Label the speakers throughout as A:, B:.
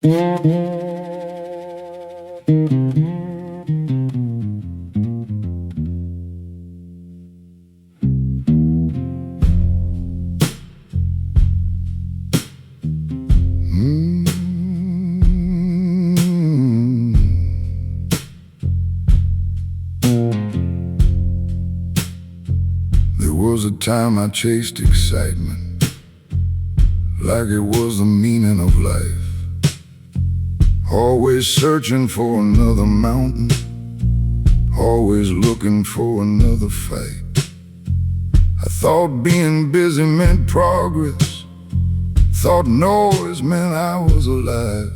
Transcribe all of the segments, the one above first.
A: There was a time I chased excitement like it was the meaning of life. Always searching for another mountain, always looking for another fight. I thought being busy meant progress, thought noise meant I was alive,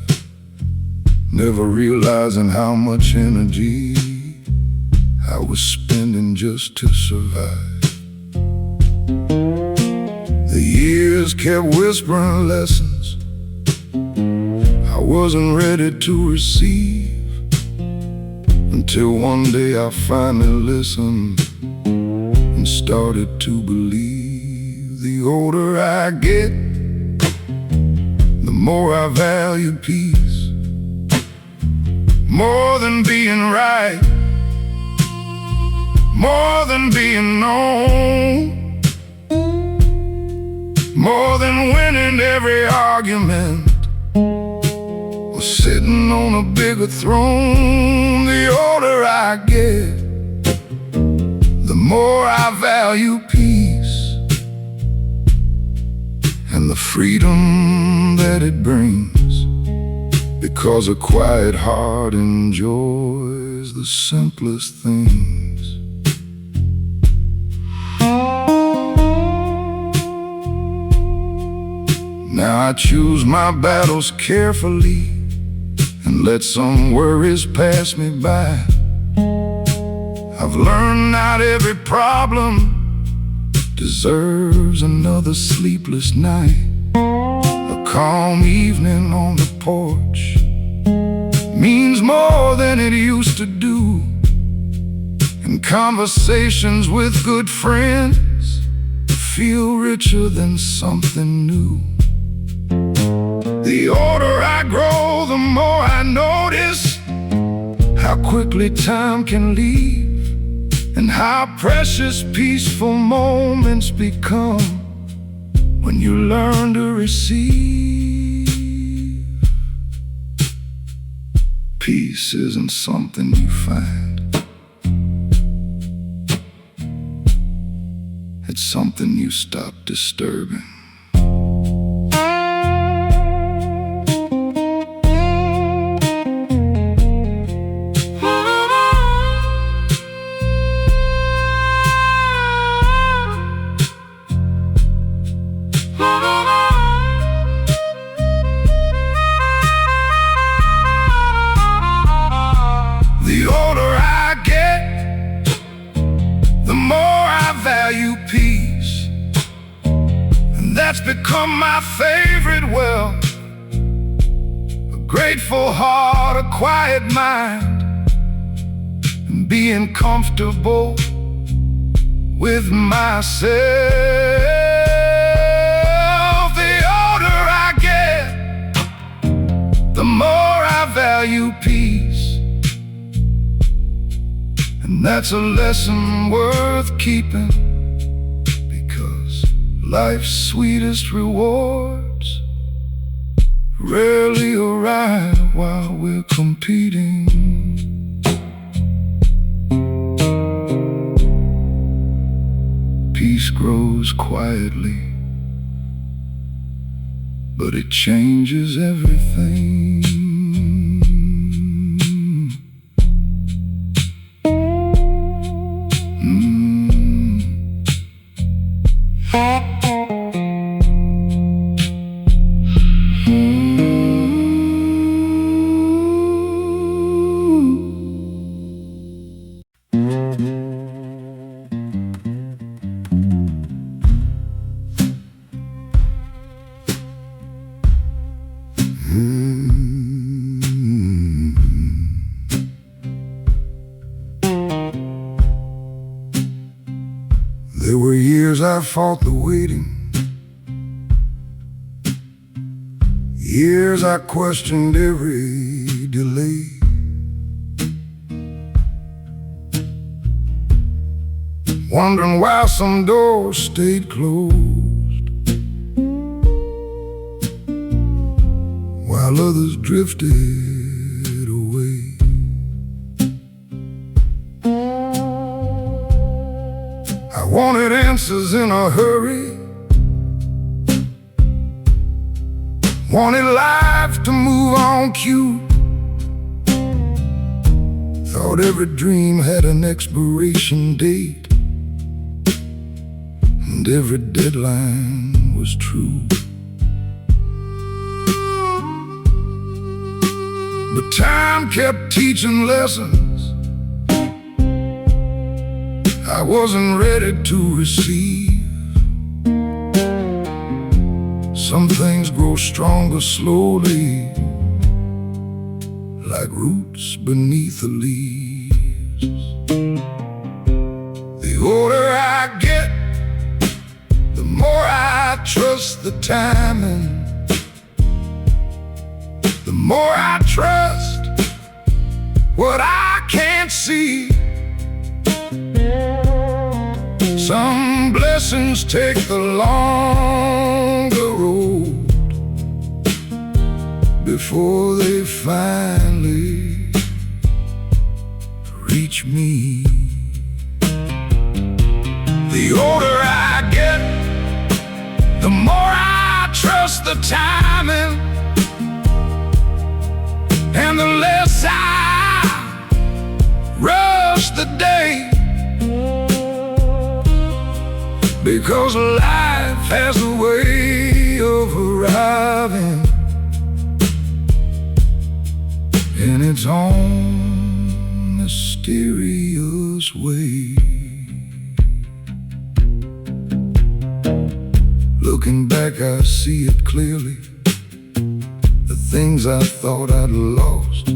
A: never realizing how much energy I was spending just to survive. The years kept whispering lessons I wasn't ready to receive, until one day I finally listened and started to believe. The older I get, the more I value peace, more than being right, more than being known, more than winning every argument or sitting on a bigger throne. The older I get, the more I value peace and the freedom that it brings, because a quiet heart enjoys the simplest things. Now I choose my battles carefully and let some worries pass me by. I've learned not every problem deserves another sleepless night. A calm evening on the porch means more than it used to do, and conversations with good friends feel richer than something new. The older I grow, the more I notice how quickly time can leave, and how precious peaceful moments become when you learn to receive. Peace isn't something you find, it's something you stop disturbing. The older I get, the more I value peace, and that's become my favorite wealth. A grateful heart, a quiet mind, and being comfortable with myself. The older I get, the more I value peace, and that's a lesson worth keeping, because life's sweetest rewards rarely arrive while we're competing. Peace grows quietly, but it changes everything. There were years I fought the waiting, years I questioned every delay. Wondering why some doors stayed closed, while others drifted away. I wanted answers in a hurry, wanted life to move on cue. Thought every dream had an expiration date, and every deadline was true. But time kept teaching lessons I wasn't ready to receive. Some things grow stronger slowly, like roots beneath the leaves. The older I get, the more I trust the timing. The more I trust what I can't see. Some blessings take the longer road before they finally reach me. The older I get, the more I trust the timing, and the less I rush the day. Because life has a way of arriving in its own mysterious way. Looking back, I see it clearly. The things I thought I'd lost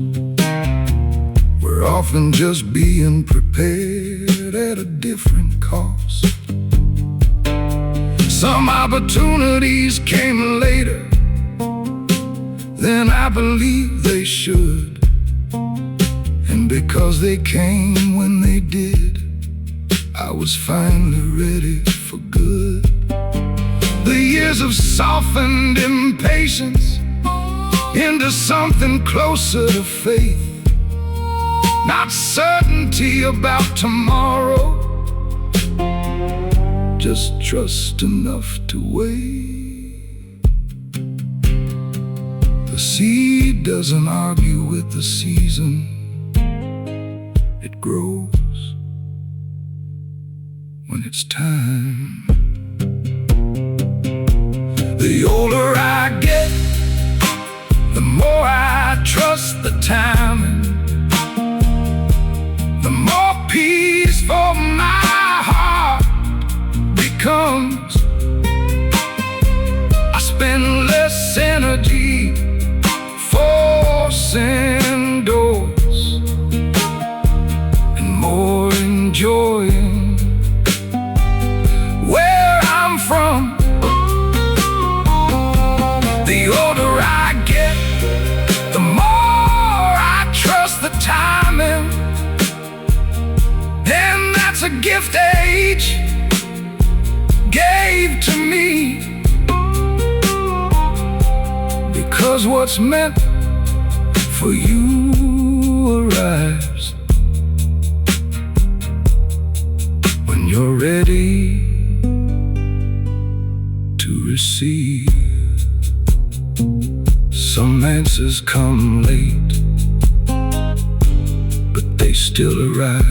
A: were often just being prepared at a different cost. Some opportunities came later than I believed they should, and because they came when they did, I was finally ready for good. The years have softened impatience into something closer to faith. Not certainty about tomorrow, just trust enough to wait. The seed doesn't argue with the season. It grows when it's time. The older I get, the more I trust the timing, the more peaceful my heart becomes. I spend less energy forcing doors and more enjoying where I'm from. The older I get, the more I trust the timing, and that's a gift age gave to me. Because what's meant for you arrives when you're ready to receive. Some answers come late, but they still arrive.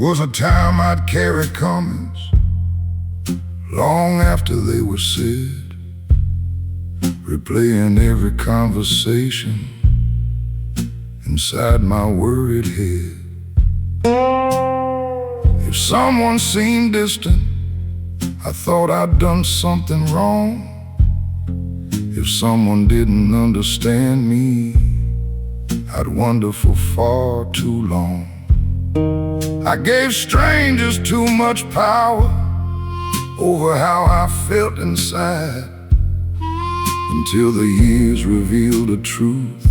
A: was a time I'd carry comments long after they were said, replaying every conversation inside my worried head. If someone seemed distant, I thought I'd done something wrong. If someone didn't understand me, I'd wonder for far too long. I gave strangers too much power over how I felt inside, until the years revealed the truth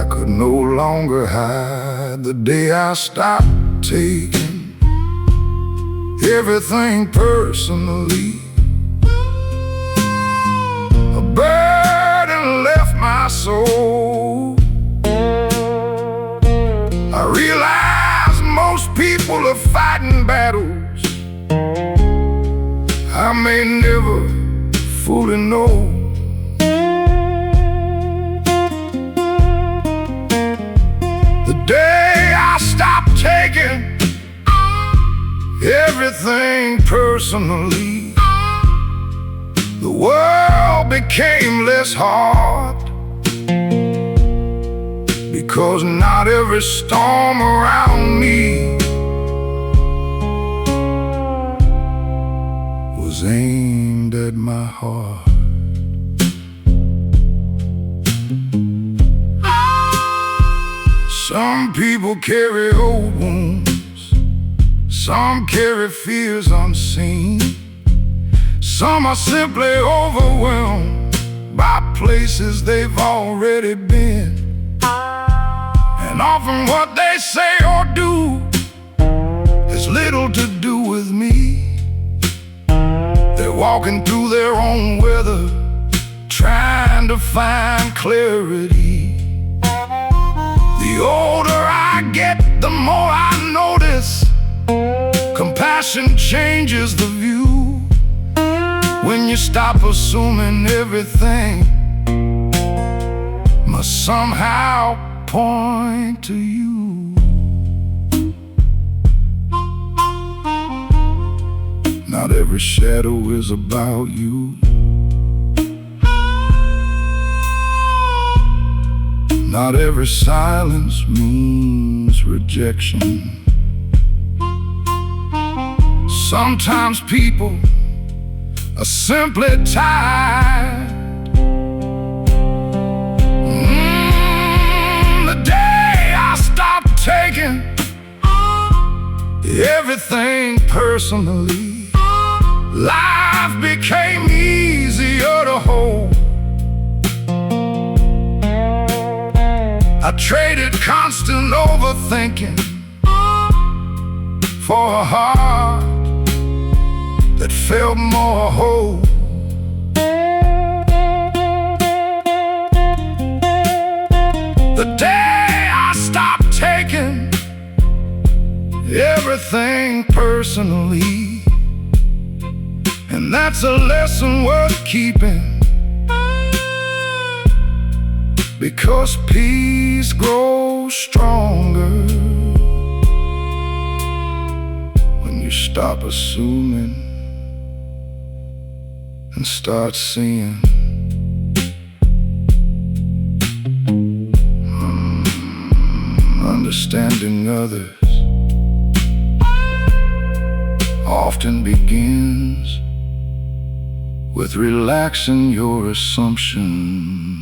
A: I could no longer hide. The day I stopped taking everything personally, a burden left my soul. I realized most people are fighting battles I may never fully know. The day I stopped taking everything personally, the world became less hard, because not every storm around me was aimed at my heart. Some people carry old wounds, some carry fears unseen, some are simply overwhelmed by places they've already been. And often what they say or do has little to do with me. They're walking through their own weather, trying to find clarity. The older I get, the more I notice compassion changes the view. When you stop assuming everything must somehow point to you. Not every shadow is about you. Not every silence means rejection. Sometimes people are simply tired. The day I stopped taking everything personally, life became easier to hold. I traded constant overthinking for a heart that felt more whole. The day I stopped taking everything personally, and that's a lesson worth keeping, because peace grows stronger when you stop assuming and start seeing. Understanding others often begins with relaxing your assumptions.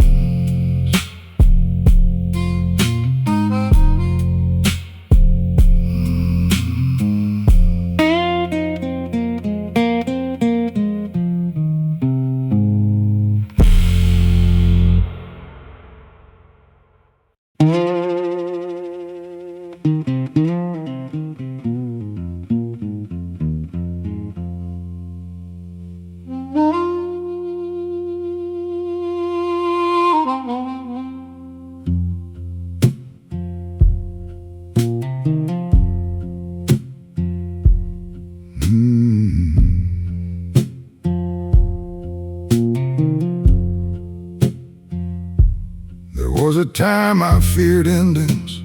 A: There was a time I feared endings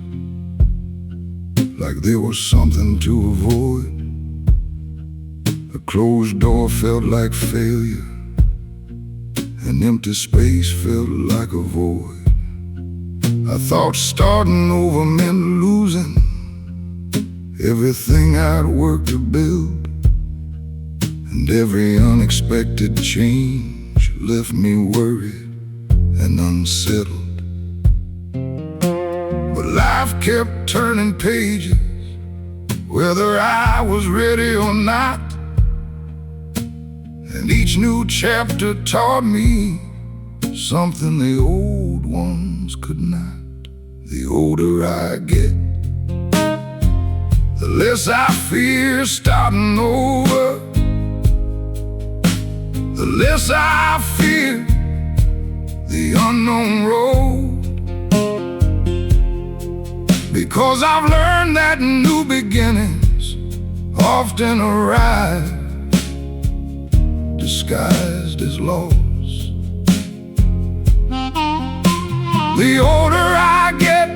A: like there was something to avoid. A closed door felt like failure. An empty space felt like a void. I thought starting over meant losing everything I'd worked to build, and every unexpected change left me worried and unsettled. But life kept turning pages, whether I was ready or not. And each new chapter taught me something the old ones could not. The older I get, the less I fear starting over. The less I fear the unknown road. Because I've learned that new beginnings often arrive disguised as loss. The older I get,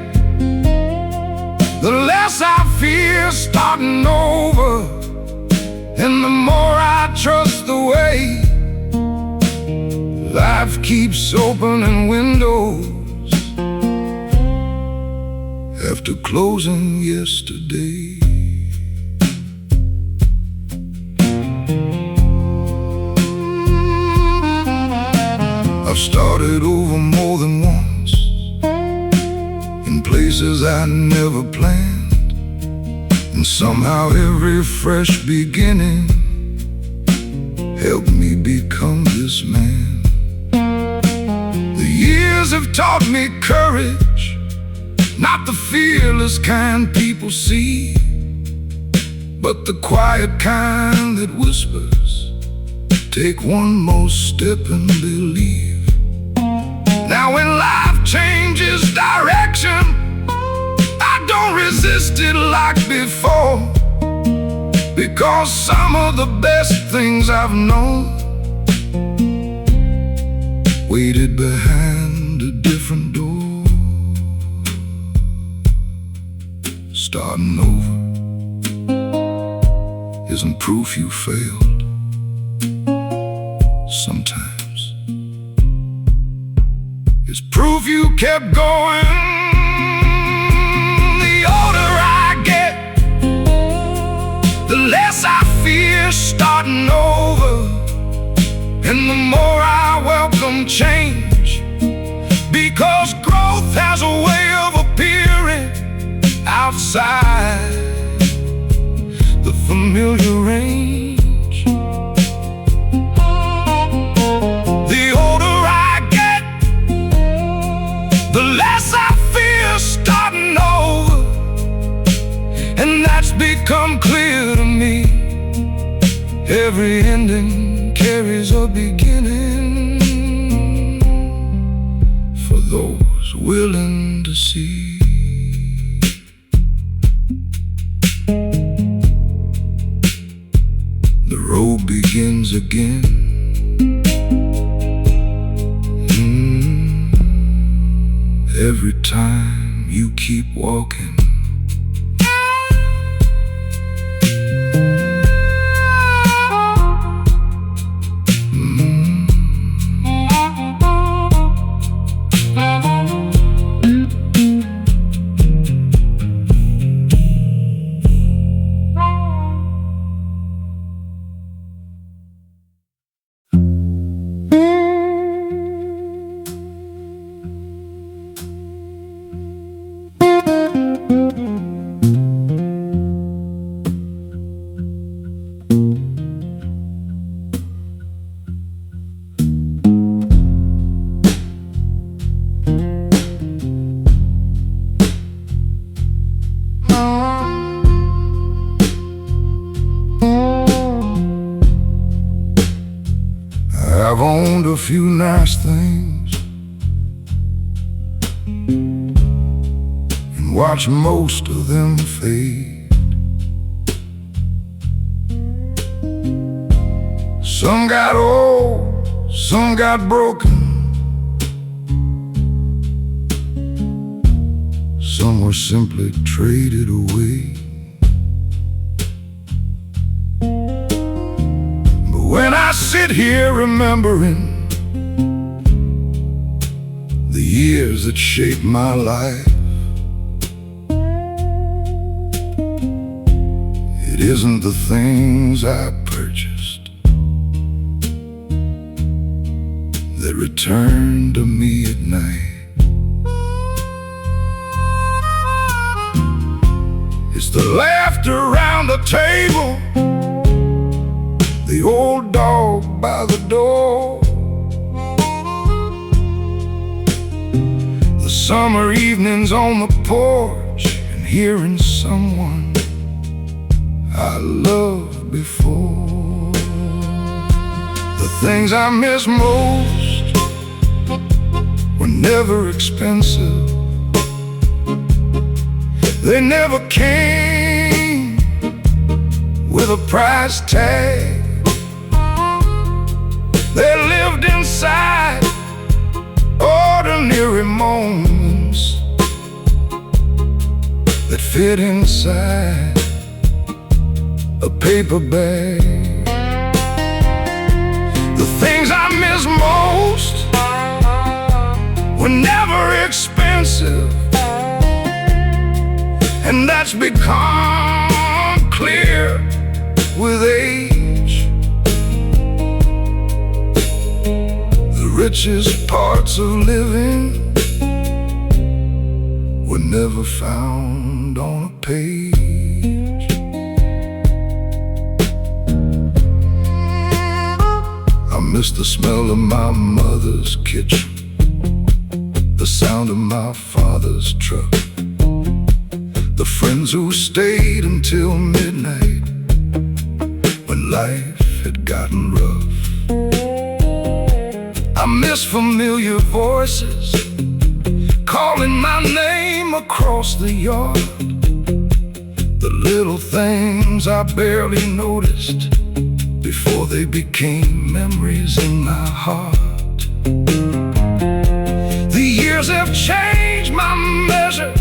A: the less I fear starting over, and the more I trust the way life keeps opening windows after closing yesterday. I've started over more than once, in places I never planned, and somehow every fresh beginning helped me become this man. The years have taught me courage, not the fearless kind people see, but the quiet kind that whispers, take one more step and believe. Now when life changes direction, I don't resist it like before, because some of the best things I've known waited behind a different door. Starting over isn't proof you failed. Sometimes it's proof you kept going. The older I get, the less I fear starting over, and the more I welcome change, because growth has a way of appearing outside the familiar range. The older I get, the less I fear starting over, and that's become clear to me. Every ending carries a beginning for those willing to see. The road begins again. Every time you keep walking. I've owned a few nice things and watched most of them fade. Some got old, some got broken, some were simply traded away. sit here remembering the years that shaped my life. It isn't the things I purchased that return to me at night. It's the laughter around the table, the old dog by the door, the summer evenings on the porch, and hearing someone I loved before. The things I miss most were never expensive. They never came with a price tag. They lived inside ordinary moments that fit inside a paper bag. The things I miss most were never expensive, and that's become clear with age. The richest parts of living were never found on a page. I miss the smell of my mother's kitchen, the sound of my father's truck, the friends who stayed until midnight when life had gotten rough. I miss familiar voices calling my name across the yard, the little things I barely noticed before they became memories in my heart. The years have changed my measure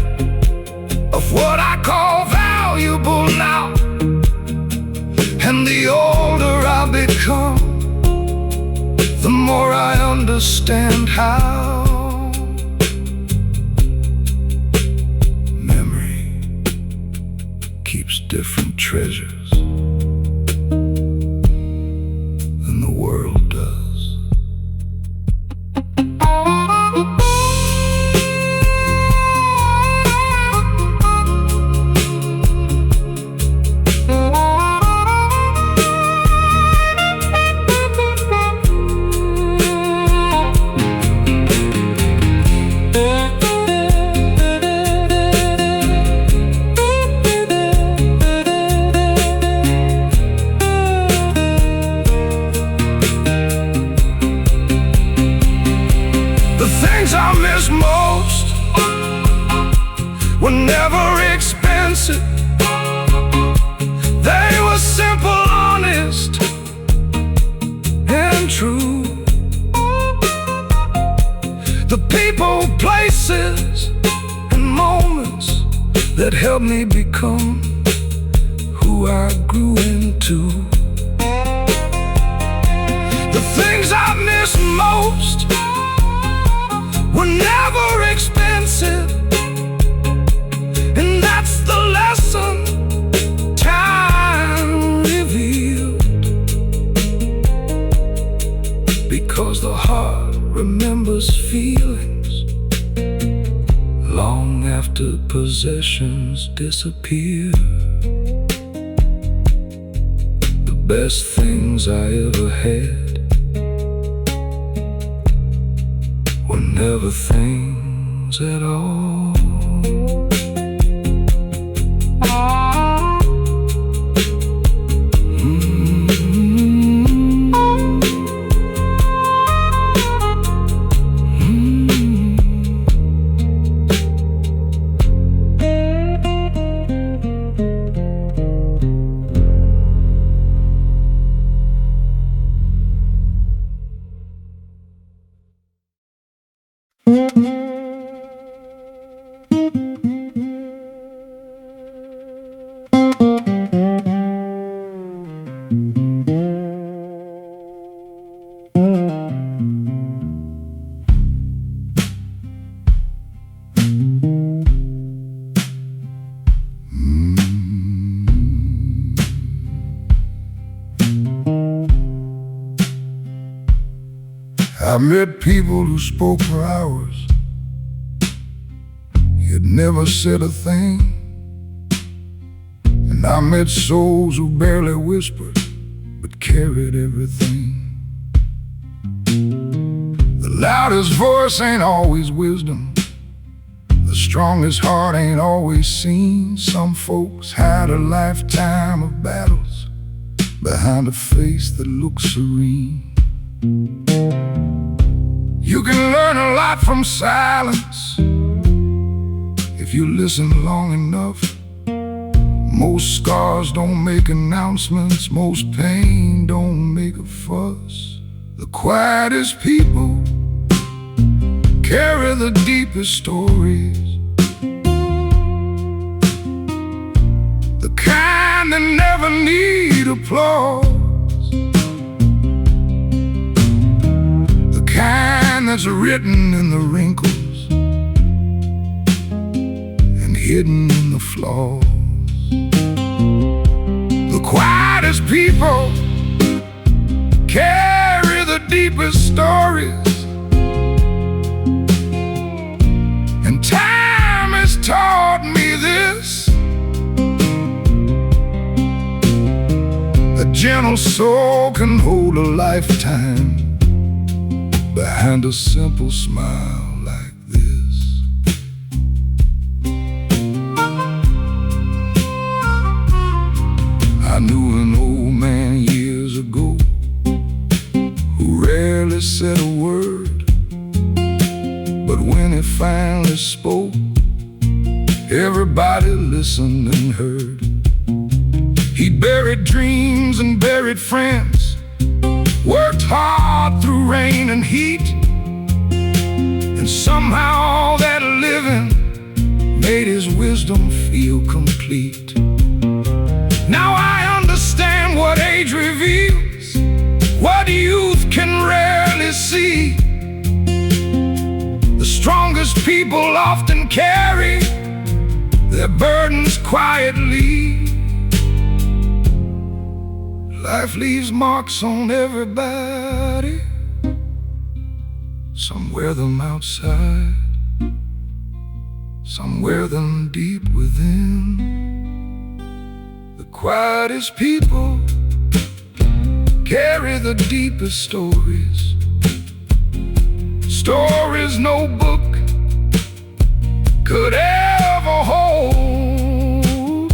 A: of what I call valuable now, and the older I become, the more I understand how memory keeps different treasures than the world does. I miss most were never expensive. They were simple, honest, and true. The people, places, and moments that helped me become who I grew into. The things I miss most were never expensive, and that's the lesson time revealed. Because the heart remembers feelings long after possessions disappear. The best things I ever had were never things at all. met people who spoke for hours, yet never said a thing. And I met souls who barely whispered, but carried everything. The loudest voice ain't always wisdom. The strongest heart ain't always seen. Some folks had a lifetime of battles behind a face that looks serene. You can learn a lot from silence if you listen long enough. Most scars don't make announcements, most pain don't make a fuss. The quietest people carry the deepest stories, the kind that never need applause, the kind that's written in the wrinkles and hidden in the flaws. The quietest people carry the deepest stories, and time has taught me this: a gentle soul can hold a lifetime behind a simple smile like this. I knew an old man years ago who rarely said a word, but when he finally spoke, everybody listened and heard. He buried dreams and buried friends, worked hard through rain and heat, and somehow that living made his wisdom feel complete. Now I understand what age reveals, what youth can rarely see. The strongest people often carry their burdens quietly. Life leaves marks on everybody. Some wear them outside, some wear them deep within. The quietest people carry the deepest stories, stories no book could ever hold,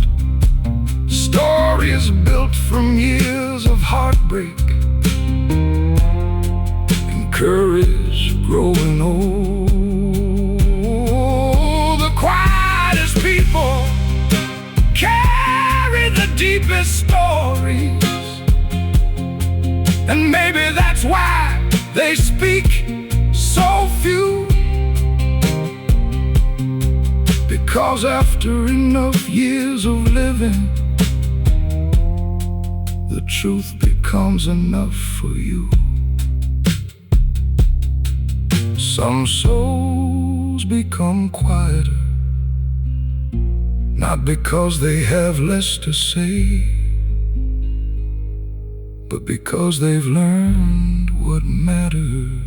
A: stories built from years of heartbreak and courage growing old. The quietest people carry the deepest stories, and maybe that's why they speak so few. Because after enough years of living, the truth becomes enough for you. Some souls become quieter, not because they have less to say, but because they've learned what matters.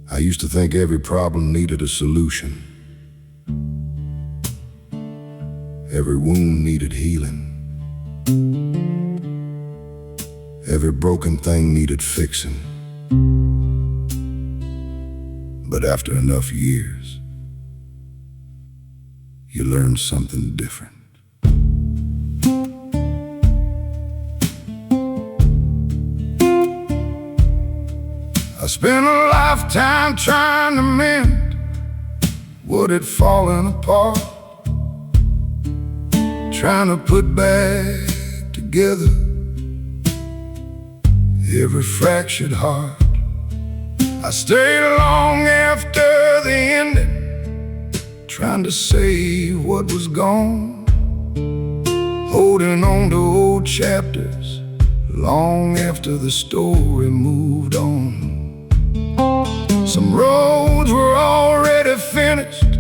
A: I used to think every problem needed a solution. Every wound needed healing. Every broken thing needed fixing. But after enough years, you learn something different. I spent a lifetime trying to mend what had fallen apart. trying to put back together every fractured heart. I stayed long after the ending, trying to save what was gone, holding on to old chapters long after the story moved on. Some roads were already finished,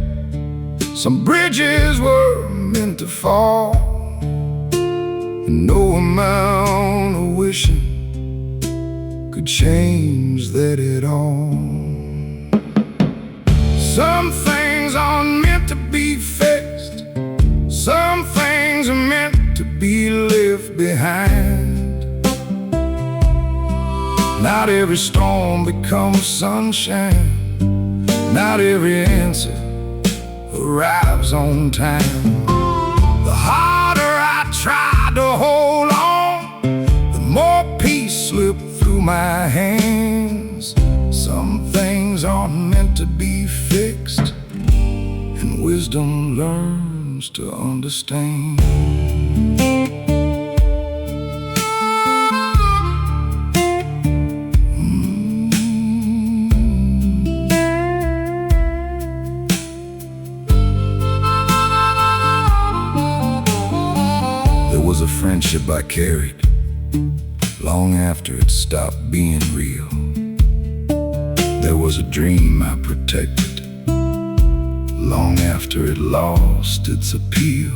A: some bridges were meant to fall, and no amount of wishing could change that at all. Some things aren't meant to be fixed, some things are meant to be left behind. Not every storm becomes sunshine, not every answer arrives on time. The harder I tried to hold on, the more peace slipped through my hands. Some things aren't meant to be fixed, and wisdom learns to understand. There was a friendship I carried long after it stopped being real. There was a dream I protected long after it lost its appeal.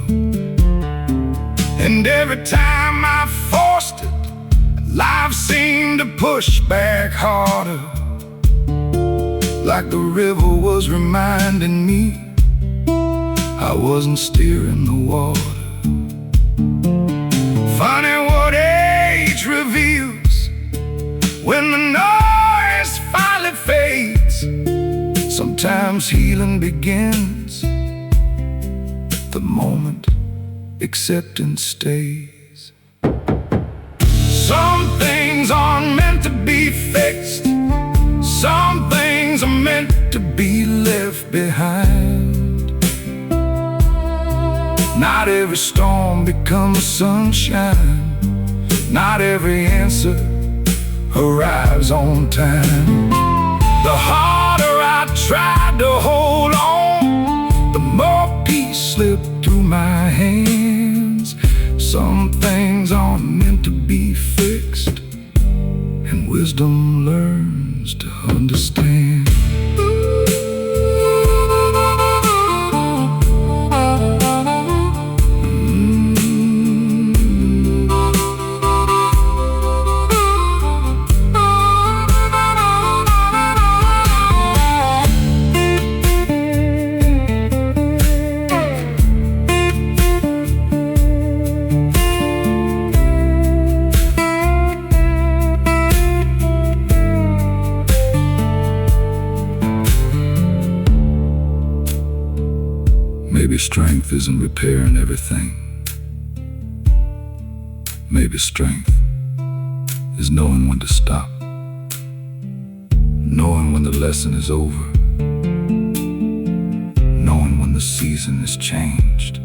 A: And every time I forced it, life seemed to push back harder, like the river was reminding me I wasn't steering the water. Funny what age reveals when the noise finally fades. Sometimes healing begins the moment acceptance stays. Some things aren't meant to be fixed, some things are meant to be left behind. Not every storm becomes sunshine, not every answer arrives on time. The harder I tried to hold on, the more peace slipped through my hands. Some things aren't meant to be fixed, and wisdom learns to understand. Maybe strength isn't repairing everything. Maybe strength is knowing when to stop, knowing when the lesson is over, knowing when the season is changed,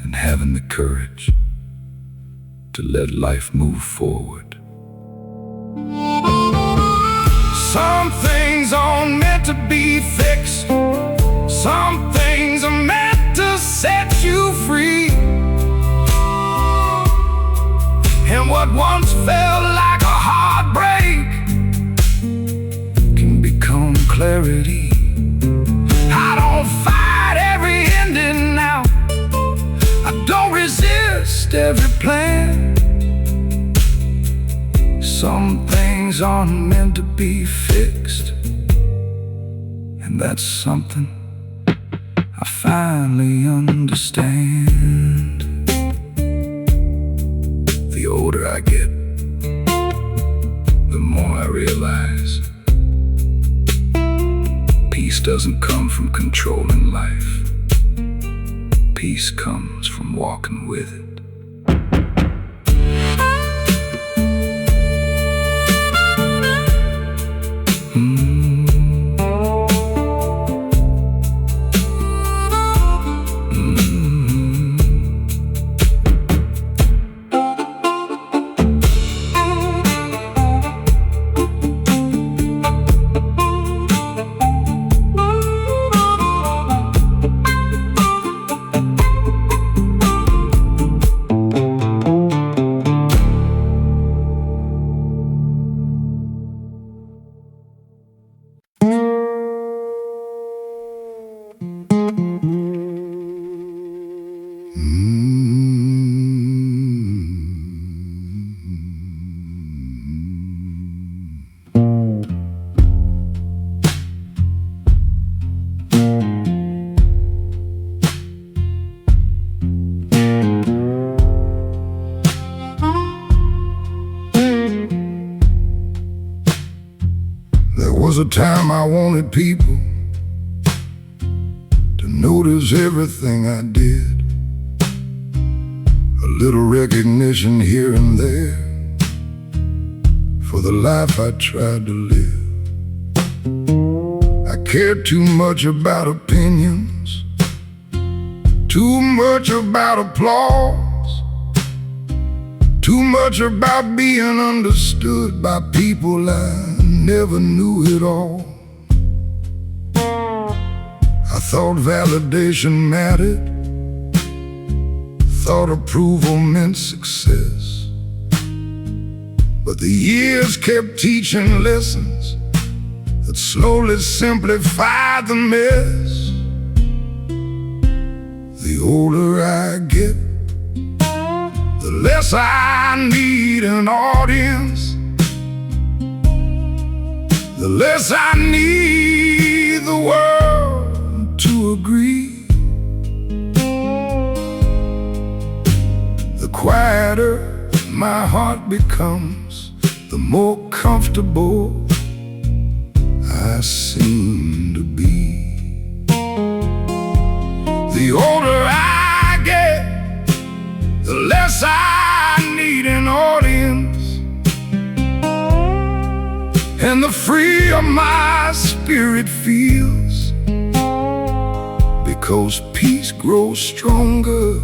A: and having the courage to let life move forward. Some things aren't meant to be fixed, some things are meant to set you free. And what once felt like a heartbreak can become clarity. I don't fight every ending now, I don't resist every plan. Some things aren't meant to be fixed, and that's something I finally understand. The older I get, the more I realize peace doesn't come from controlling life. Peace comes from walking with it. was a time I wanted people to notice everything I did. A little recognition here and there for the life I tried to live. I cared too much about opinions, too much about applause, too much about being understood by people I never knew at all. I thought validation mattered, thought approval meant success. But the years kept teaching lessons that slowly simplified the mess. The older I get, the less I need an audience, the less I need the world to agree. The quieter my heart becomes, the more comfortable I seem to be. The older I get, the less I need an audience, and the freer my spirit feels, because peace grows stronger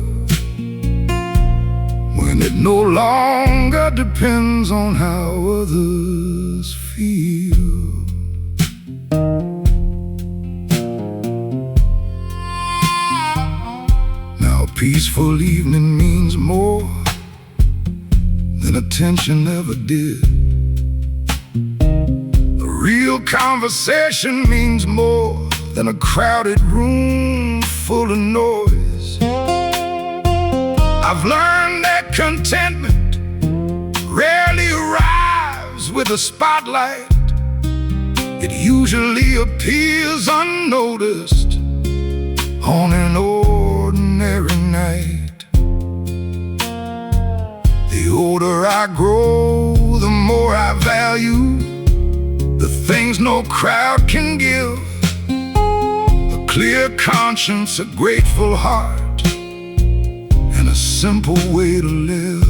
A: when it no longer depends on how others feel. Now a peaceful evening means more than attention ever did. A real conversation means more than a crowded room full of noise. I've learned that contentment rarely arrives with a spotlight. It usually appears unnoticed on an ordinary night. The older I grow, the more I value the things no crowd can give. A clear conscience, a grateful heart, and a simple way to live.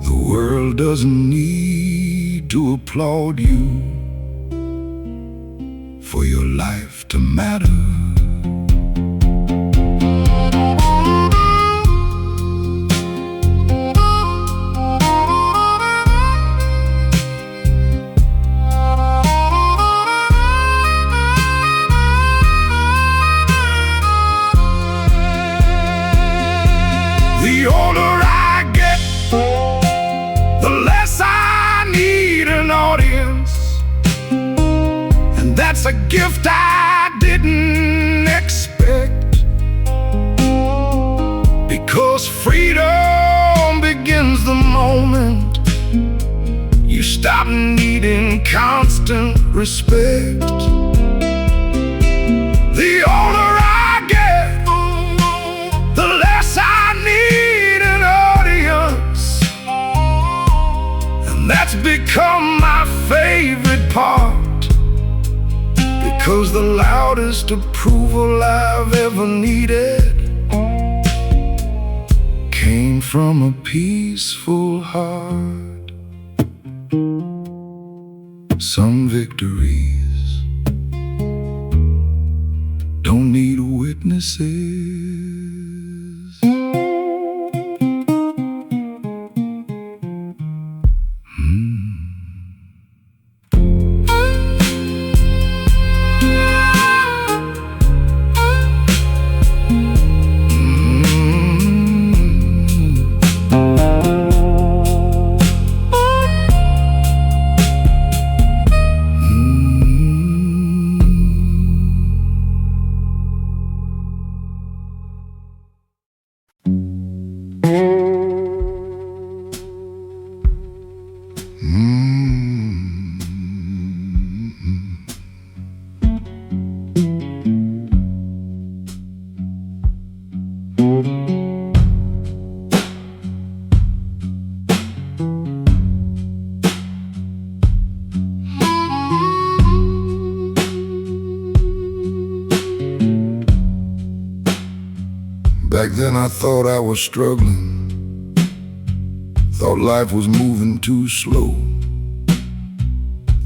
A: The world doesn't need to applaud you for your life to matter. The older I get, the less I need an audience, and that's a gift I didn't expect, because freedom begins the moment you stop needing constant respect. The older I get, the less I need an audience, and that's become my favorite part, because the loudest approval I've ever needed came from a peaceful heart. Some victories don't need witnesses. Back then I thought I was struggling, thought life was moving too slow,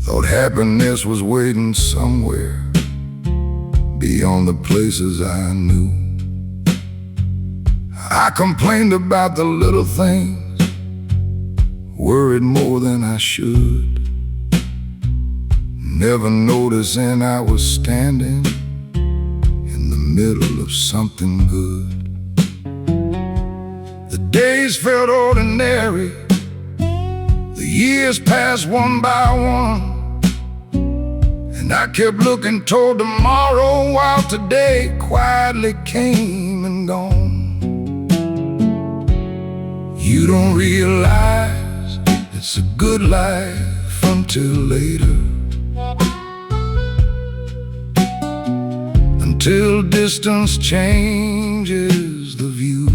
A: thought happiness was waiting somewhere beyond the places I knew. I complained about the little things, worried more than I should, never noticing I was standing in the middle of something good. The days felt ordinary, the years passed one by one, and I kept looking toward tomorrow while today quietly came and gone. You don't realize it's a good life until later, until distance changes the view,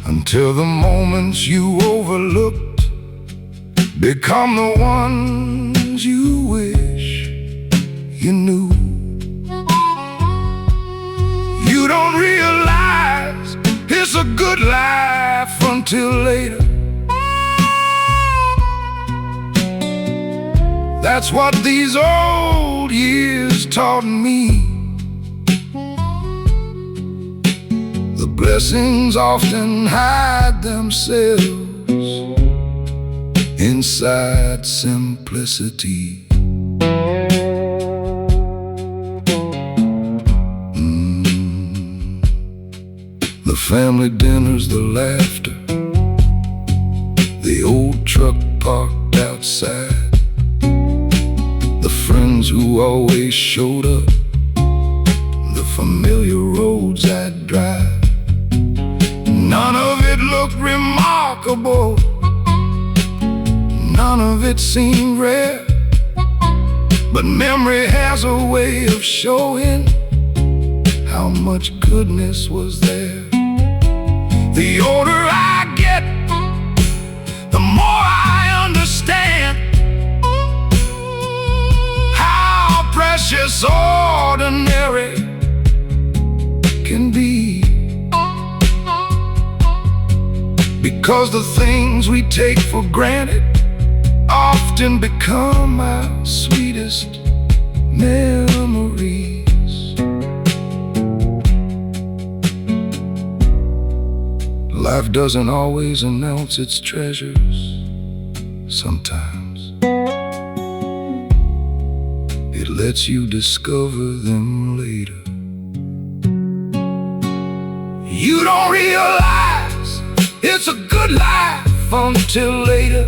A: until the moments you overlooked become the ones you wish you knew. You don't realize it's a good life until later. That's what these old years taught me. The blessings often hide themselves inside simplicity. The family dinners, the laughter, the old truck parked outside, the friends who always showed up, the familiar roads I'd drive. None of it looked remarkable, none of it seemed rare, but memory has a way of showing how much goodness was there. The older I get, the more I understand how precious ordinary can be. Because the things we take for granted often become our sweetest memories. Life doesn't always announce its treasures. Sometimes it lets you discover them later. You don't realize it's a good life until later,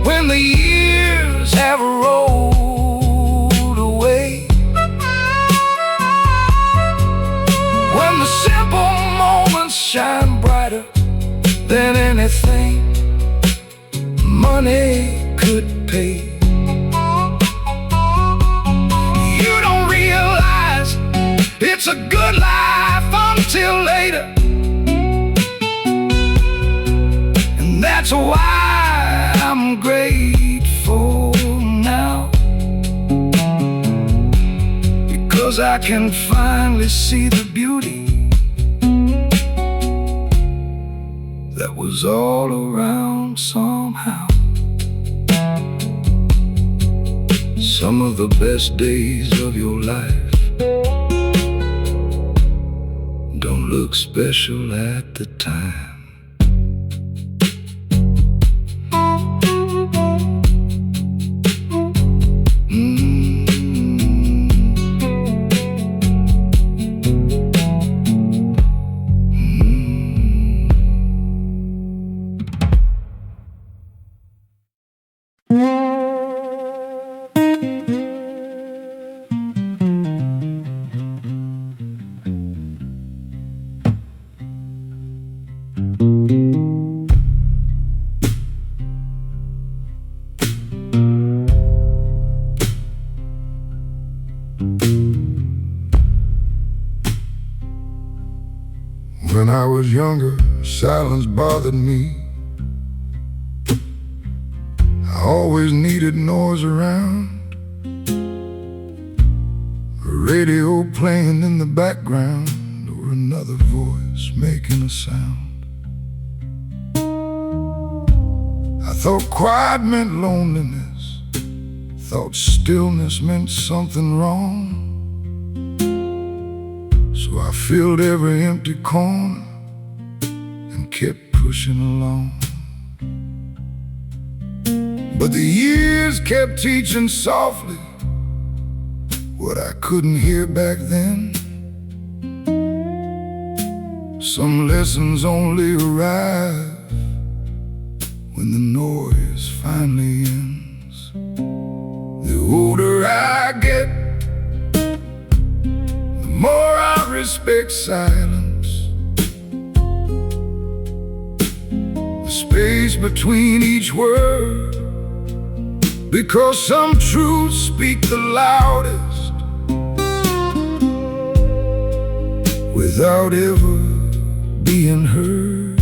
A: when the years have rolled away, when the simple moments shine brighter than anything money could pay. You don't realize it's a good life until later, and that's why I'm grateful now, because I can finally see the beauty that was all around somehow. Some of the best days of your life don't look special at the time. When I was younger, silence bothered me. I always needed noise around. a radio playing in the background, or another voice making a sound. I thought quiet meant loneliness, thought stillness meant something wrong. So I filled every empty corner and kept pushing along. But the years kept teaching softly what I couldn't hear back then. Some lessons only arrive when the noise finally ends. The older I get, the more I respect silence. The space between each word, because some truths speak the loudest without ever being heard.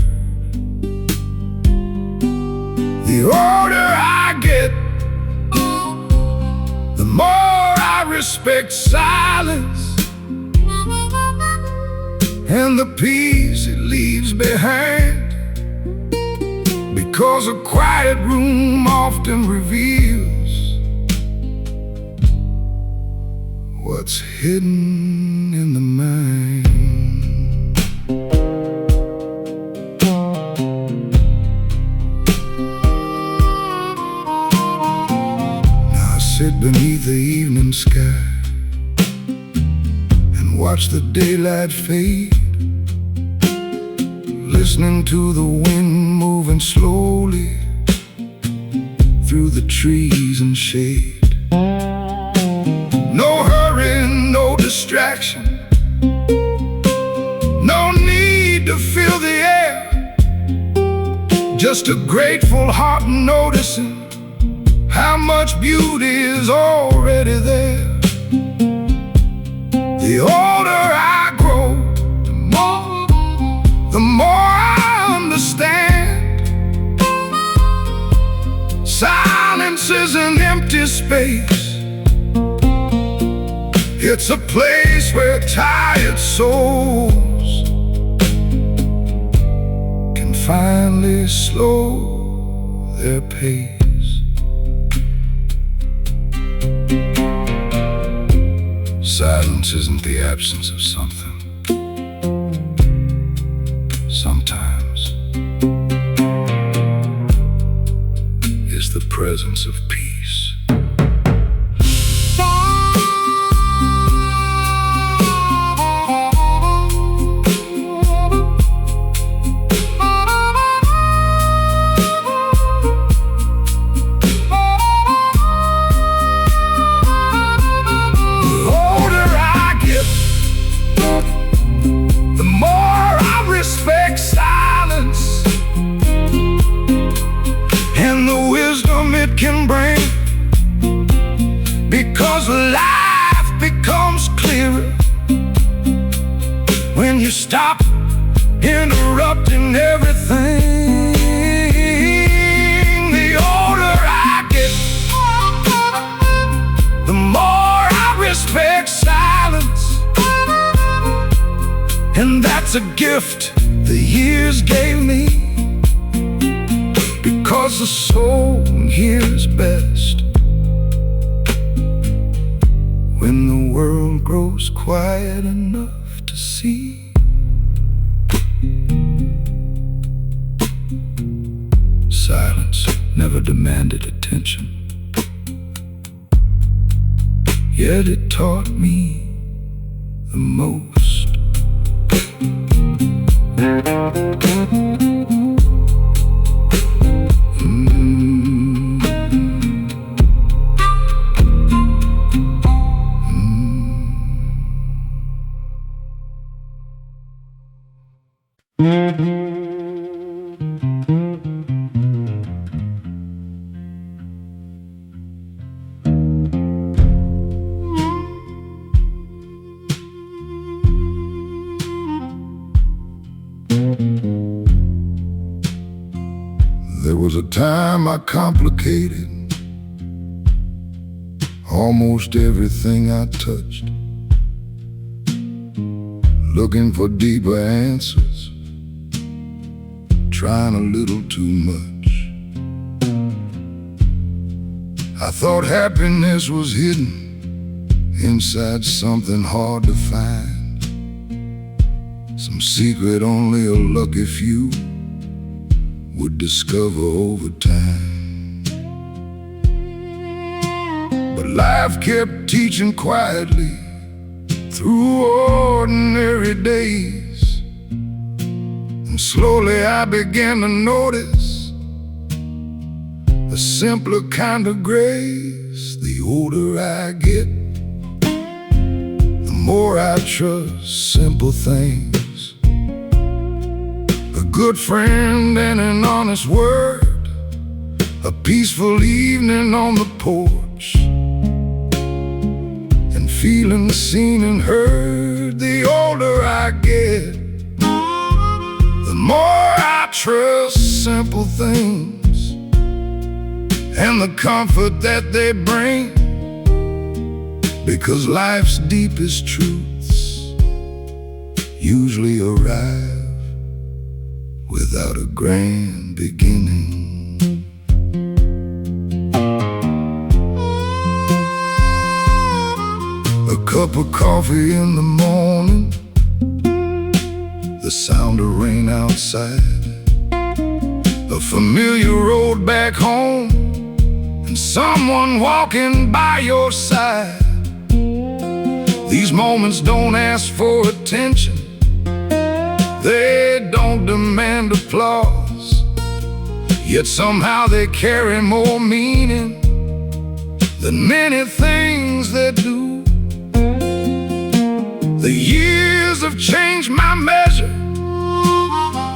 A: The older I get, the more I respect silence and the peace it leaves behind. Because a quiet room often reveals what's hidden in the mind. Now I sit beneath the evening sky and watch the daylight fade, listening to the wind moving slowly through the trees and shade. No hurry, no distraction, no need to fill the air. Just a grateful heart noticing how much beauty is already there. The older I grow, the more I understand. Silence is an empty space. It's a place where tired souls can finally slow their pace. Silence isn't the absence of something. Sometimes is the presence of peace. It can bring, because life becomes clearer when you stop interrupting everything. The older I get, the more I respect silence, and that's a gift the years gave me. Because the soul hears best when the world grows quiet enough to see. Silence never demanded attention, yet it taught me the most. There was a time I complicated almost everything I touched. looking for deeper answers, trying a little too much. I thought happiness was hidden inside something hard to find, some secret only a lucky few would discover over time. But life kept teaching quietly through ordinary days, and slowly I began to notice a simpler kind of grace. The older I get, the more I trust simple things. A good friend and an honest word, a peaceful evening on the porch, and feeling seen and heard. The older I get, the more I trust simple things and the comfort that they bring, because life's deepest truths usually arrive without a grand beginning. A cup of coffee in the morning, the sound of rain outside, a familiar road back home, and someone walking by your side. These moments don't ask for attention, they don't demand applause, yet somehow they carry more meaning than many things that do. The years have changed my measure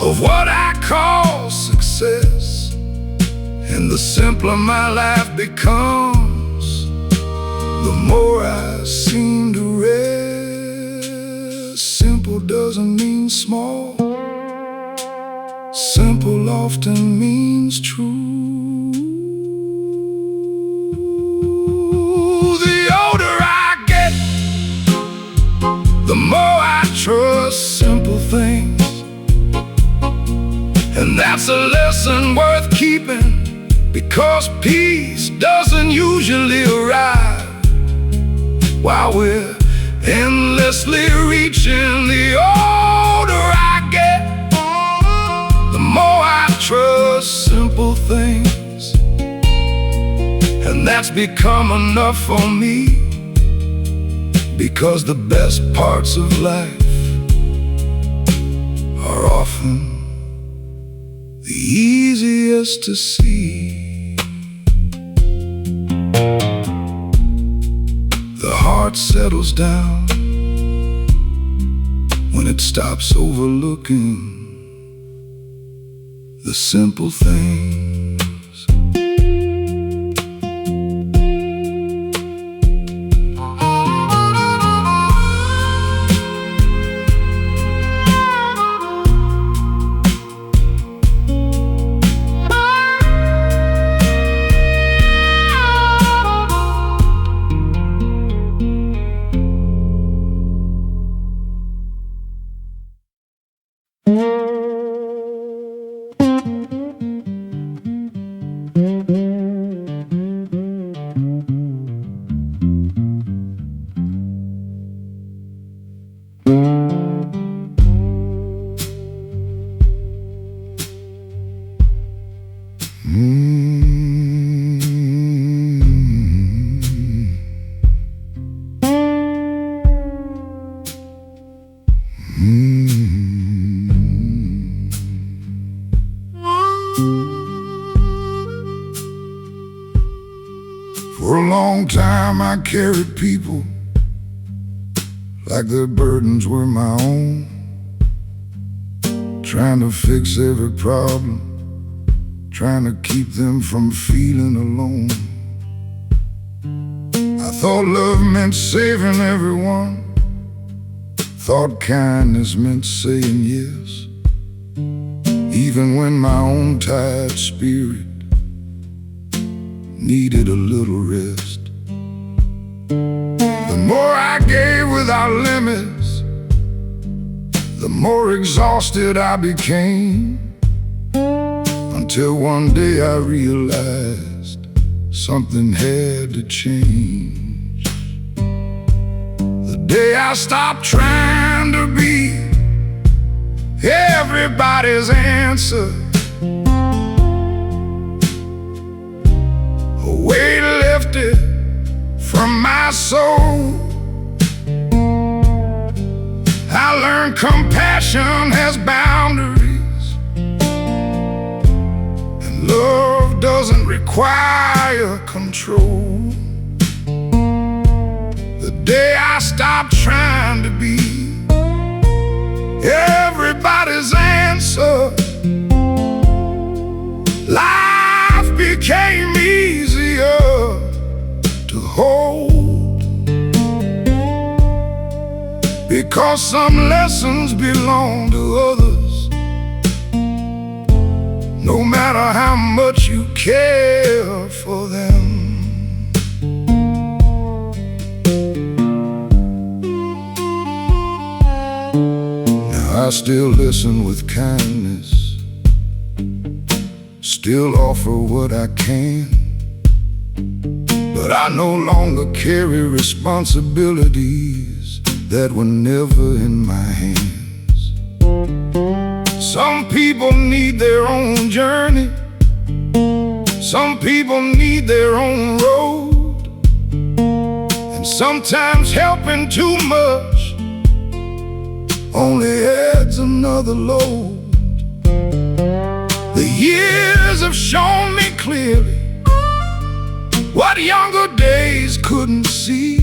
A: of what I call success, and the simpler my life becomes, the more I seem to rest. Simple doesn't mean small, simple often means true. The older I get, the more I trust simple things, and that's a lesson worth keeping, because peace doesn't usually arrive while we're endlessly reaching. The older I get, the more I trust simple things, and that's become enough for me, because the best parts of life are often the easiest to see. The heart settles down when it stops overlooking the simple things. For a long time I carried people like their burdens were my own, trying to fix every problem, trying to keep them from feeling alone. I thought love meant saving everyone, thought kindness meant saying yes, even when my own tired spirit needed a little rest. The more I gave without limits, the more exhausted I became, until one day I realized something had to change. The day I stopped trying to be everybody's answer, a weight lifted from my soul. I learned compassion has boundaries, and love doesn't require control. The day I stopped trying to be everybody's answer, life became easier to hold. Because some lessons belong to others, no matter how much you care for them. Now I still listen with kindness, still offer what I can, but I no longer carry responsibilities that were never in my hands. Some people need their own journey, some people need their own road, and sometimes helping too much only adds another load. The years have shown me clearly what younger days couldn't see.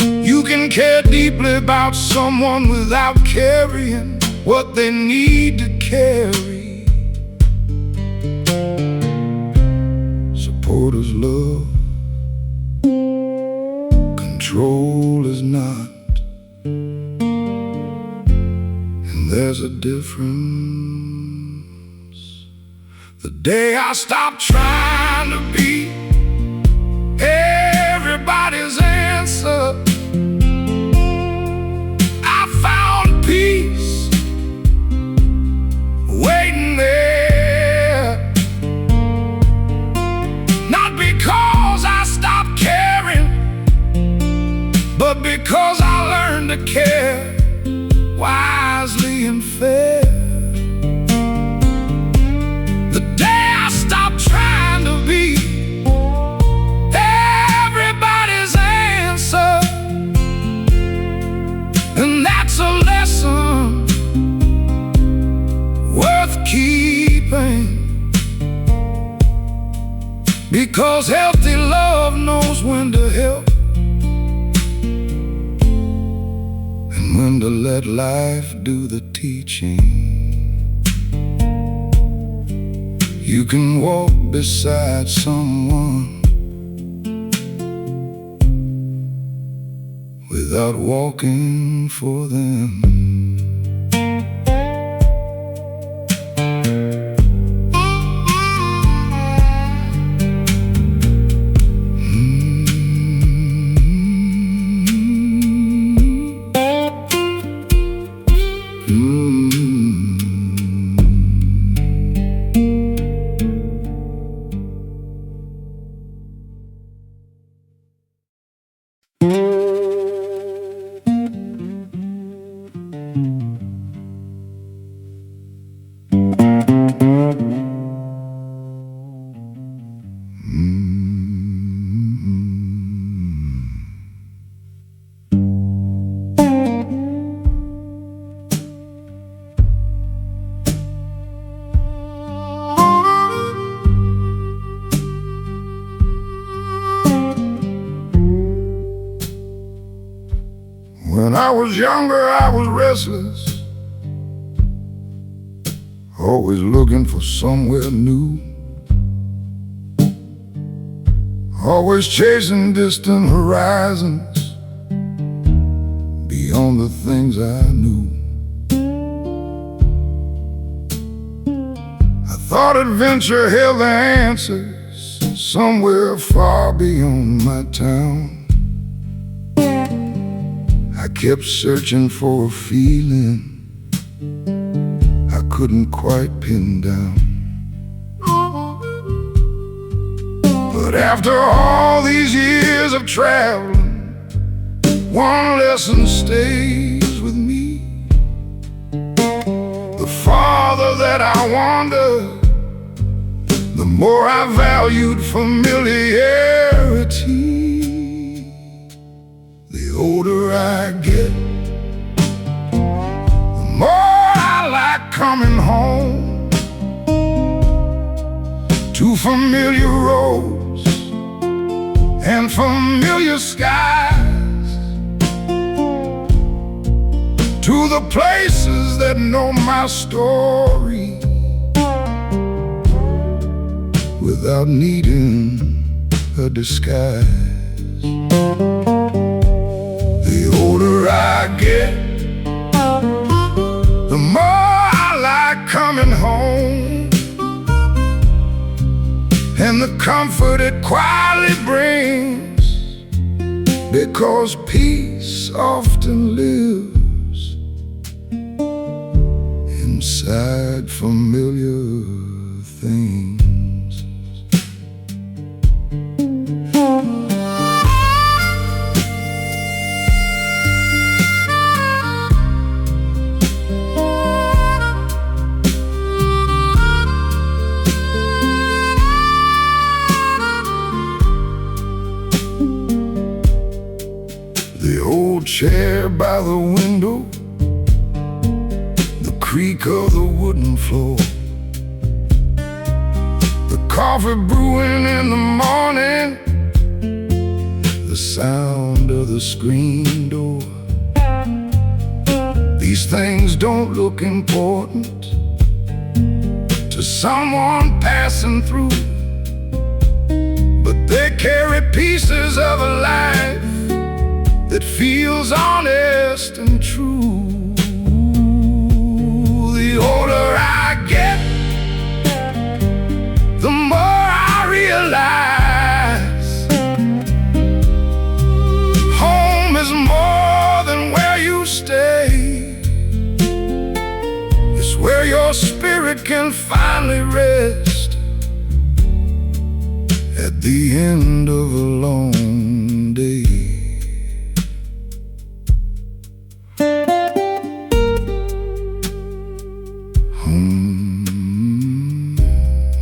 A: You can care deeply about someone without carrying what they need to carry. Support is love, control is not, and there's a difference. The day I stopped trying to be everybody's answer, peace waiting there. Not because I stopped caring, but because I learned to care wisely and fair. The day I stopped trying to be everybody's answer, and that's a lesson worth keeping, because healthy love knows when to help and when to let life do the teaching. You can walk beside someone without walking for them. When I was younger, I was restless, always looking for somewhere new, always chasing distant horizons beyond the things I knew. I thought adventure held the answers somewhere far beyond my town. I I kept searching for a feeling I couldn't quite pin down. But after all these years of traveling, one lesson stays with me. The farther that I wandered, the more I valued familiarity. The older I get, the more I like coming home to familiar roads and familiar skies, to the places that know my story without needing a disguise. The older I get, the more I like coming home, and the comfort it quietly brings, because peace often lives inside familiar things. The old chair by the window, the creak of the wooden floor, the coffee brewing in the morning, the sound of the screen door. These things don't look important to someone passing through, but they carry pieces of a life that feels honest and true. The older I get, the more I realize home is more than where you stay. It's where your spirit can finally rest at the end of a long day.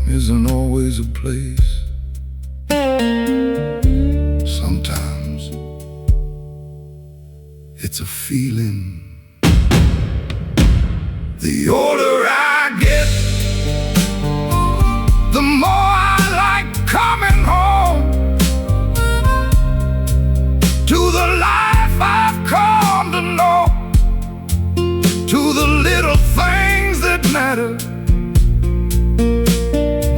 A: Isn't always a place. Sometimes it's a feeling. The older I get, the more I like coming home to the life I've come to know, to the little things that matter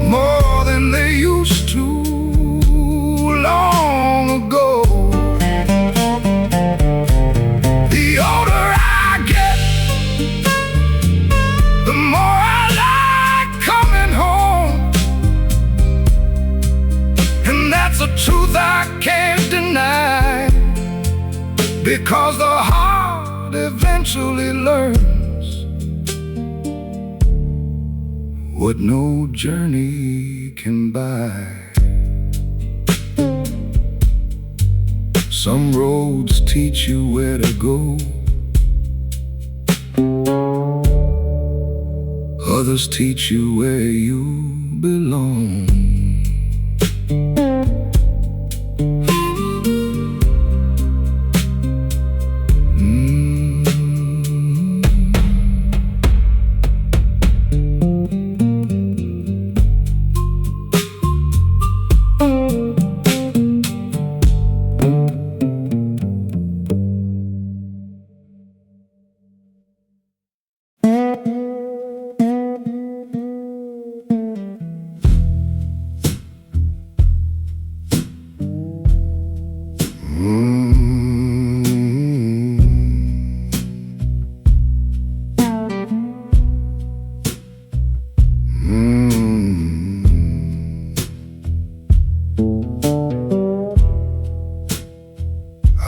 A: more than they used to long ago. The older I get, the more I like coming home, and that's a truth I can't deny, because the heart eventually learns what no journey can buy. Some roads teach you where to go, others teach you where you belong.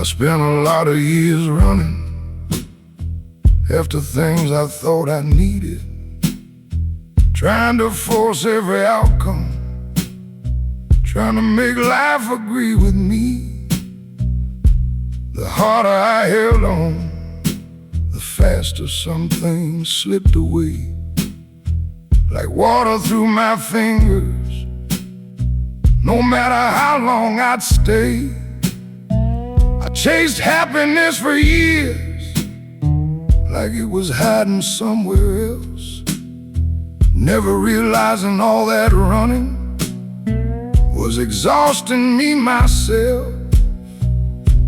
A: I spent a lot of years running after things I thought I needed, trying to force every outcome, trying to make life agree with me. The harder I held on, the faster some things slipped away, like water through my fingers. No matter how long I'd stay, I chased happiness for years, like it was hiding somewhere else, never realizing all that running was exhausting me myself.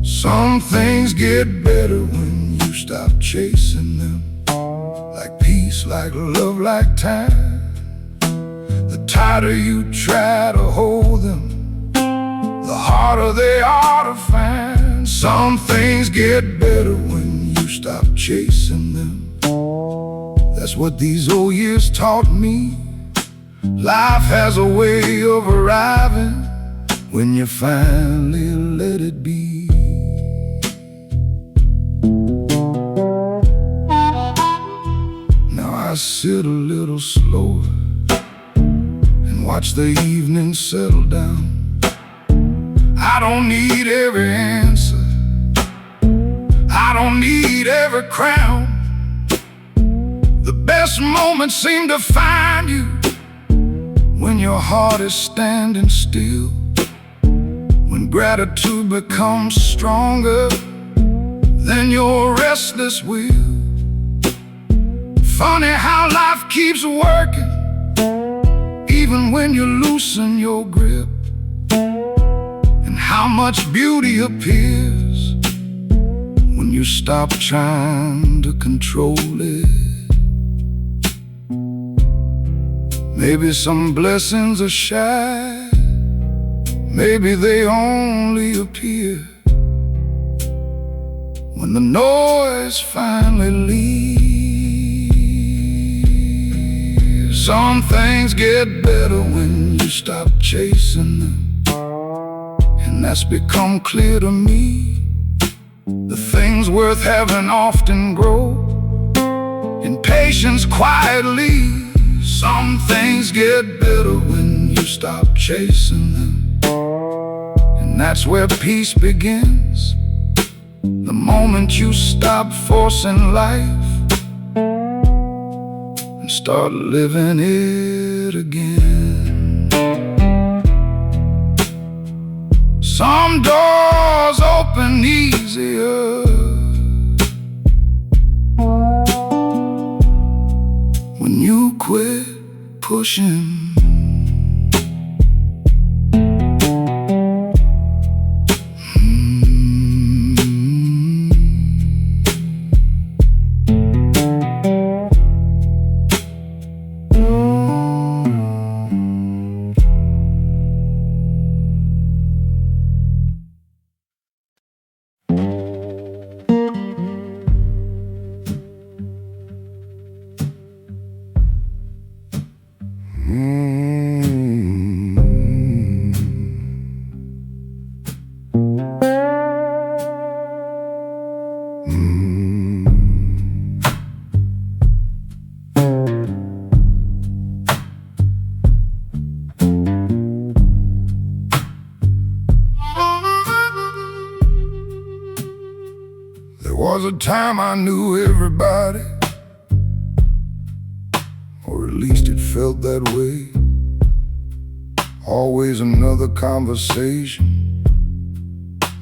A: Some things get better when you stop chasing them, like peace, like love, like time. The tighter you try to hold them, the harder they are to find. Some things get better when you stop chasing them. That's what these old years taught me. Life has a way of arriving when you finally let it be. Now I sit a little slower and watch the evening settle down. I don't need every answer, I don't need every crown. The best moments seem to find you when your heart is standing still, when gratitude becomes stronger than your restless will. Funny how life keeps working, even when you loosen your grip, and how much beauty appears when you stop trying to control it. Maybe some blessings are shy, maybe they only appear when the noise finally leaves. Some things get better when you stop chasing them, and that's become clear to me. The things worth having often grow in patience quietly. Some things get better when you stop chasing them, and that's where peace begins. The moment you stop forcing life and start living it again. Some doors open easier when you quit pushing. There was a time I knew everybody, or at least it felt that way. Always another conversation,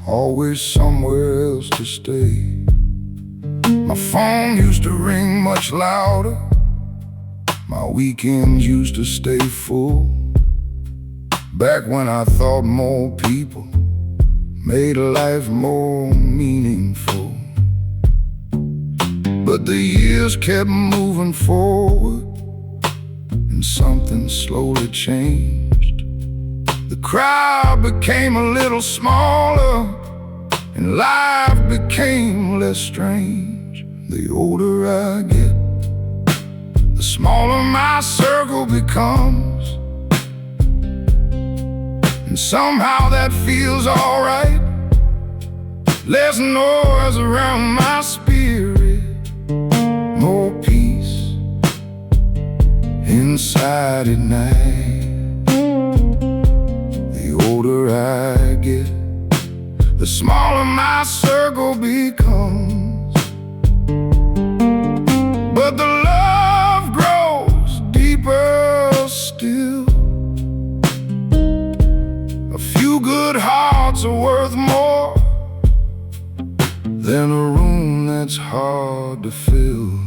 A: always somewhere else to stay. My phone used to ring much louder, my weekends used to stay full. Back when I thought more people made life more meaningful. But the years kept moving forward, and something slowly changed. The crowd became a little smaller, and life became less strange. The older I get, the smaller my circle becomes, and somehow that feels alright. less noise around my spirit, more peace inside at night. The older I get, the smaller my circle becomes, but the love grows deeper still. A few good hearts are worth more than a room that's hard to fill.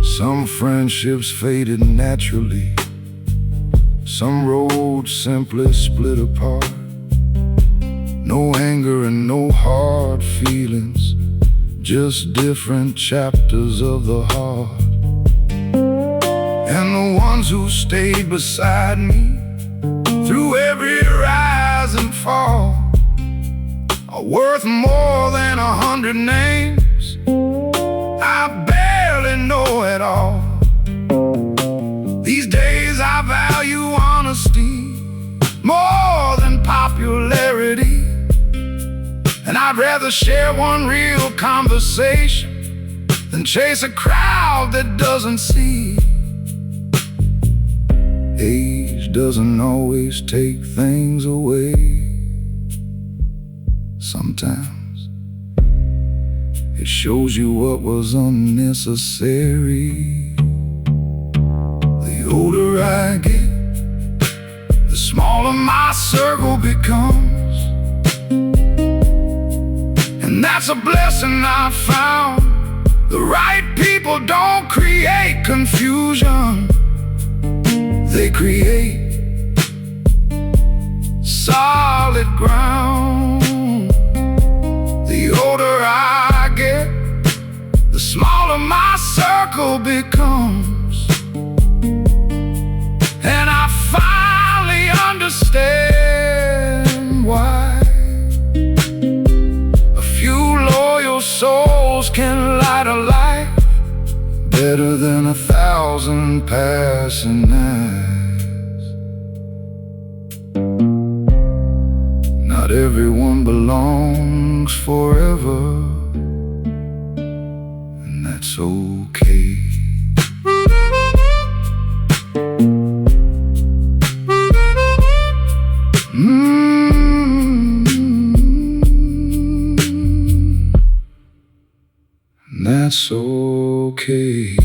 A: Some friendships faded naturally, some roads simply split apart. No anger and no hard feelings, just different chapters of the heart. And the ones who stayed beside me through every rise and fall are worth more than 100 names I barely know at all. These days I value honesty more than popularity, and I'd rather share one real conversation than chase a crowd that doesn't see. Age doesn't always take things away. Sometimes it shows you what was unnecessary. The older I get, the smaller my circle becomes, and that's a blessing I found. The right people don't create confusion, they create solid ground. The older I get, the smaller my circle becomes, and I finally understand why a few loyal souls can light a light better than 1,000 passing nights. Not everyone belongs forever, and that's okay. That's okay.